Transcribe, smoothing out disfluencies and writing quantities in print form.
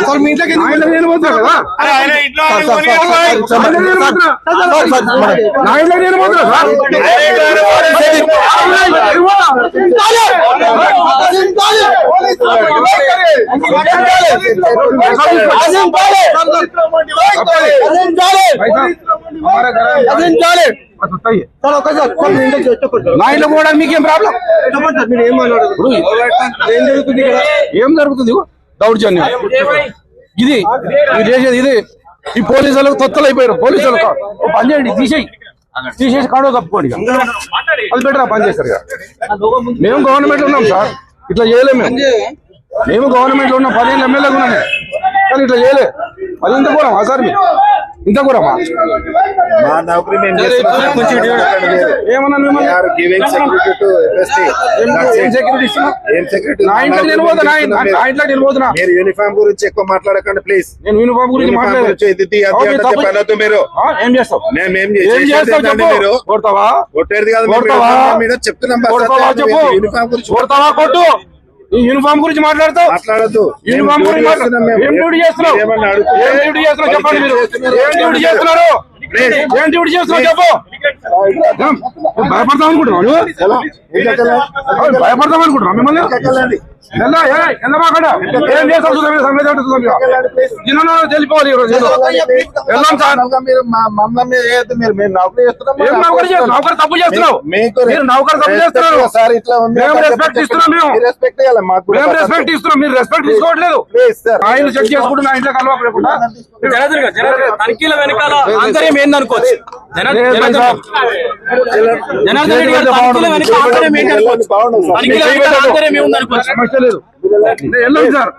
అసలు మీ ఇంట్లోకి నా ఇంట్లో నేను పోతున్నా కదా, నా ఇంట్లో నేను పోతున్నా సార్. నా ఇంట్లో పోవడానికి మీకేం ప్రాబ్లం? ఏం జరుగుతుంది? దౌర్జన్యం ఇది మీరు చేసేది ఇది. ఈ పోలీసు వాళ్ళకి తొత్తలు అయిపోయారు. పోలీసు వాళ్ళకి పని చేయండి, తీసేసి కాడో తప్పుకోండి. అది బెటర్ పని చేస్తారు. మేము గవర్నమెంట్ ఉన్నాం సార్, ఇట్లా చేయలేము. మేము గవర్నమెంట్ లో ఉన్నాం, 15 ఎమ్మెల్యేలు ఉన్నాము, కానీ ఇట్లా చేయలే. అది ఇంత కూరమా సార్? మీరు ఇంత కూరమా? ఏమన్నా యూనిఫామ్ గురించి ఎక్కువ మాట్లాడకండి ప్లీజ్. నేను యూనిఫామ్ గురించి మాట్లాడలేదు. మీరు ఏం చేస్తావు? కొడతావా? కొట్టేది కాదు, చెప్తున్నాం. యూనిఫామ్ గురించి కొడతావా? కొట్టు. ఈ యూనిఫామ్ గురించి మాట్లాడతావు? మాట్లాడద్దు. యూనిఫామ్ గురించి ఏం డ్యూటీ చేస్తున్నావు? ఏం డ్యూటీ చేస్తున్నావు చెప్పండి. మీరు ఏం డ్యూటీ చేస్తున్నారు? ఏం డ్యూటీ చేస్తున్నావు చెప్పు. భయపడతాం అనుకుంటున్నావు? భయపడతాం అనుకుంటున్నావు మిమ్మల్ని? ఏం చేస్తావు? తెలిపోవాలి. వెళ్ళాం సార్. నౌకరు తప్పు చేస్తున్నావు. మీరు నౌకరు తప్పు చేస్తున్నారు. మేము రెస్పెక్ట్ ఇస్తున్నాం. మేము రెస్పెక్ట్ ఇస్తున్నాం. మీరు రెస్పెక్ట్ తీసుకోవట్లేదు. ఆయన చెక్ చేసుకుంటూ నా ఇంట్లో కలవకుండా తనిఖీల వెనకాల ఆంతర్యం ఏందనుకోవచ్చు. జనార్దన్ రెడ్డి గారు తనిఖీల వెనక ఆంతర్యం ఏంటనుకోవచ్చు. సమస్య లేదు. వెళ్ళండి సార్.